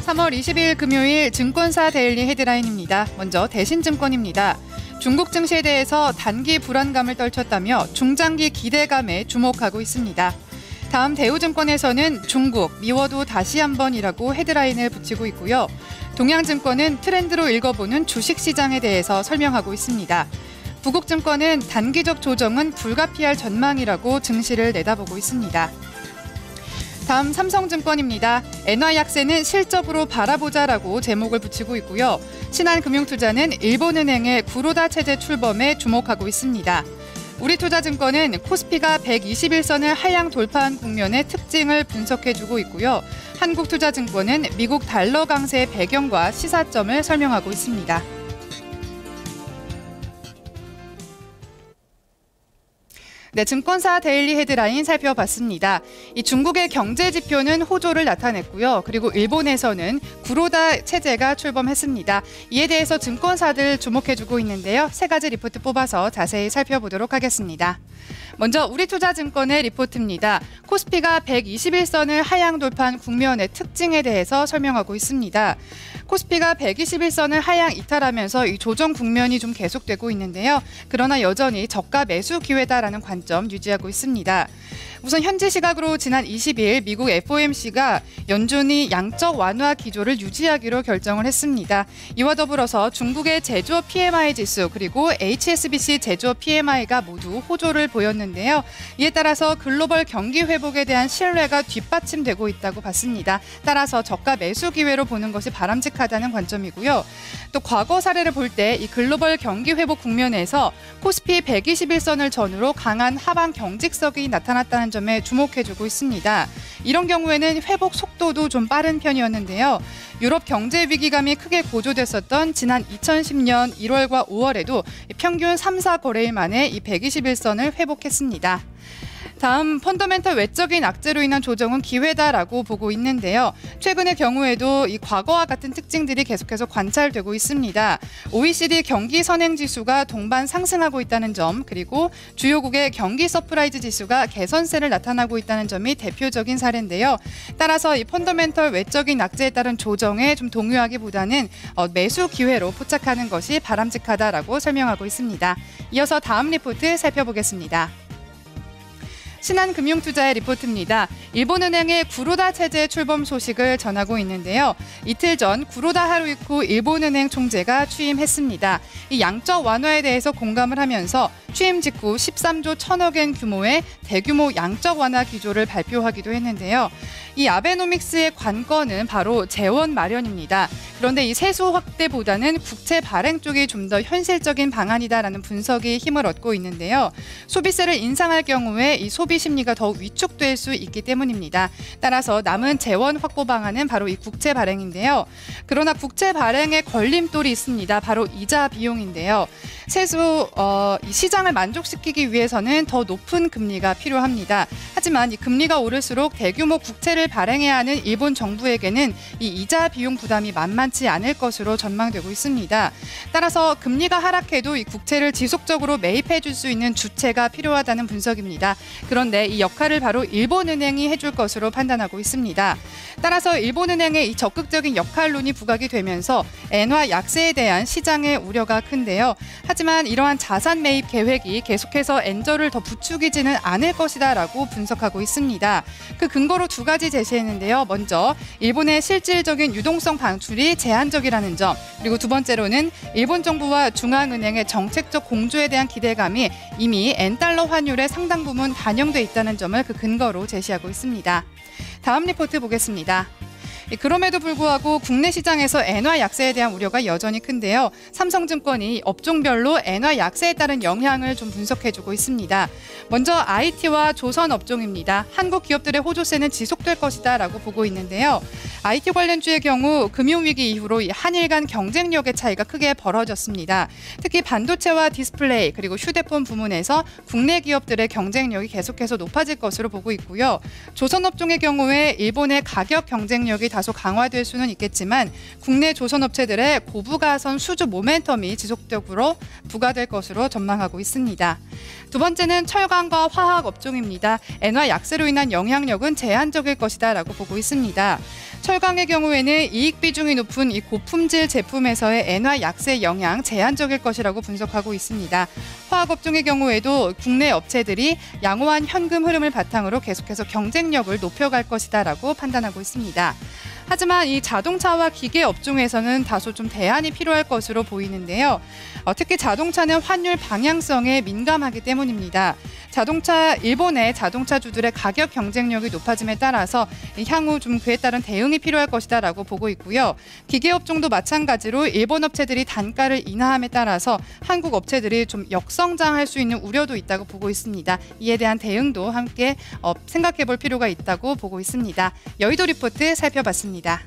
3월 20일 금요일 증권사 데일리 헤드라인입니다. 먼저 대신증권입니다. 중국 증시에 대해서 단기 불안감을 떨쳤다며 중장기 기대감에 주목하고 있습니다. 다음 대우증권에서는 중국, 미워도 다시 한번이라고 헤드라인을 붙이고 있고요. 동양증권은 트렌드로 읽어보는 주식시장에 대해서 설명하고 있습니다. 부국증권은 단기적 조정은 불가피할 전망이라고 증시를 내다보고 있습니다. 다음 삼성증권입니다. 엔화 약세는 실적으로 바라보자라고 제목을 붙이고 있고요. 신한금융투자는 일본은행의 구로다 체제 출범에 주목하고 있습니다. 우리투자증권은 코스피가 121선을 하향 돌파한 국면의 특징을 분석해주고 있고요. 한국투자증권은 미국 달러 강세 배경과 시사점을 설명하고 있습니다. 네, 증권사 데일리 헤드라인 살펴봤습니다. 이 중국의 경제 지표는 호조를 나타냈고요. 그리고 일본에서는 구로다 체제가 출범했습니다. 이에 대해서 증권사들 주목해주고 있는데요. 세 가지 리포트 뽑아서 자세히 살펴보도록 하겠습니다. 먼저 우리투자증권의 리포트입니다. 코스피가 121선을 하향 돌파한 국면의 특징에 대해서 설명하고 있습니다. 코스피가 121선을 하향 이탈하면서 이 조정 국면이 좀 계속되고 있는데요. 그러나 여전히 저가 매수 기회다라는 관점 유지하고 있습니다. 우선 현지 시각으로 지난 20일 미국 FOMC가 연준이 양적 완화 기조를 유지하기로 결정을 했습니다. 이와 더불어서 중국의 제조업 PMI 지수 그리고 HSBC 제조업 PMI가 모두 호조를 보였는데요. 이에 따라서 글로벌 경기 회복에 대한 신뢰가 뒷받침되고 있다고 봤습니다. 따라서 저가 매수 기회로 보는 것이 바람직하다는 관점이고요. 또 과거 사례를 볼 때 이 글로벌 경기 회복 국면에서 코스피 121선을 전후로 강한 하방 경직성이 나타났다는 점에 주목해주고 있습니다. 이런 경우에는 회복 속도도 좀 빠른 편이었는데요. 유럽 경제 위기감이 크게 고조됐었던 지난 2010년 1월과 5월에도 평균 3, 4거래일 만에 이 121선을 회복했습니다. 다음 펀더멘털 외적인 악재로 인한 조정은 기회다라고 보고 있는데요. 최근의 경우에도 이 과거와 같은 특징들이 계속해서 관찰되고 있습니다. OECD 경기 선행 지수가 동반 상승하고 있다는 점, 그리고 주요국의 경기 서프라이즈 지수가 개선세를 나타나고 있다는 점이 대표적인 사례인데요. 따라서 이 펀더멘털 외적인 악재에 따른 조정에 좀 동요하기보다는 매수 기회로 포착하는 것이 바람직하다라고 설명하고 있습니다. 이어서 다음 리포트 살펴보겠습니다. 신한금융투자의 리포트입니다. 일본은행의 구로다 체제 출범 소식을 전하고 있는데요. 이틀 전 구로다 하루이코 일본은행 총재가 취임했습니다. 이 양적 완화에 대해서 공감을 하면서 취임 직후 13조 1,000억엔 규모의 대규모 양적 완화 기조를 발표하기도 했는데요. 이 아베노믹스의 관건은 바로 재원 마련입니다. 그런데 이 세수 확대보다는 국채 발행 쪽이 좀 더 현실적인 방안이다라는 분석이 힘을 얻고 있는데요. 소비세를 인상할 경우에 이 소비 심리가 더욱 위축될 수 있기 때문입니다. 따라서 남은 재원 확보 방안은 바로 이 국채 발행인데요. 그러나 국채 발행에 걸림돌이 있습니다. 바로 이자 비용인데요. 이 시장을 만족시키기 위해서는 더 높은 금리가 필요합니다. 하지만 이 금리가 오를수록 대규모 국채를 발행해야 하는 일본 정부에게는 이 이자 비용 부담이 만만치 않을 것으로 전망되고 있습니다. 따라서 금리가 하락해도 이 국채를 지속적으로 매입해 줄 수 있는 주체가 필요하다는 분석입니다. 그런데 이 역할을 바로 일본은행이 해줄 것으로 판단하고 있습니다. 따라서 일본은행의 이 적극적인 역할론이 부각이 되면서 엔화 약세에 대한 시장의 우려가 큰데요. 하지만 이러한 자산 매입 계획이 계속해서 엔저를 더 부추기지는 않을 것이다라고 분석하고 있습니다. 그 근거로 두 가지 제시했는데요. 먼저 일본의 실질적인 유동성 방출이 제한적이라는 점, 그리고 두 번째로는 일본 정부와 중앙은행의 정책적 공조에 대한 기대감이 이미 엔달러 환율의 상당 부분 반영돼 있다는 점을 그 근거로 제시하고 있습니다. 다음 리포트 보겠습니다. 그럼에도 불구하고 국내 시장에서 엔화 약세에 대한 우려가 여전히 큰데요. 삼성증권이 업종별로 엔화 약세에 따른 영향을 좀 분석해주고 있습니다. 먼저 IT와 조선 업종입니다. 한국 기업들의 호조세는 지속될 것이다라고 보고 있는데요. IT 관련주의 경우 금융위기 이후로 한일 간 경쟁력의 차이가 크게 벌어졌습니다. 특히 반도체와 디스플레이 그리고 휴대폰 부문에서 국내 기업들의 경쟁력이 계속해서 높아질 것으로 보고 있고요. 조선 업종의 경우에 일본의 가격 경쟁력이 다소 강화될 수는 있겠지만 국내 조선업체들의 고부가선 수주 모멘텀이 지속적으로 부과될 것으로 전망하고 있습니다. 두 번째는 철강과 화학 업종입니다. 엔화 약세로 인한 영향력은 제한적일 것이다 라고 보고 있습니다. 철강의 경우에는 이익 비중이 높은 이 고품질 제품에서의 엔화 약세 영향 제한적일 것이라고 분석하고 있습니다. 화학업종의 경우에도 국내 업체들이 양호한 현금 흐름을 바탕으로 계속해서 경쟁력을 높여갈 것이다 라고 판단하고 있습니다. 하지만 이 자동차와 기계 업종에서는 다소 좀 대안이 필요할 것으로 보이는데요. 특히 자동차는 환율 방향성에 민감하기 때문입니다. 일본의 자동차주들의 가격 경쟁력이 높아짐에 따라서 향후 좀 그에 따른 대응이 필요할 것이다라고 보고 있고요. 기계 업종도 마찬가지로 일본 업체들이 단가를 인하함에 따라서 한국 업체들이 좀 역성장할 수 있는 우려도 있다고 보고 있습니다. 이에 대한 대응도 함께 생각해 볼 필요가 있다고 보고 있습니다. 여의도 리포트 살펴봤습니다.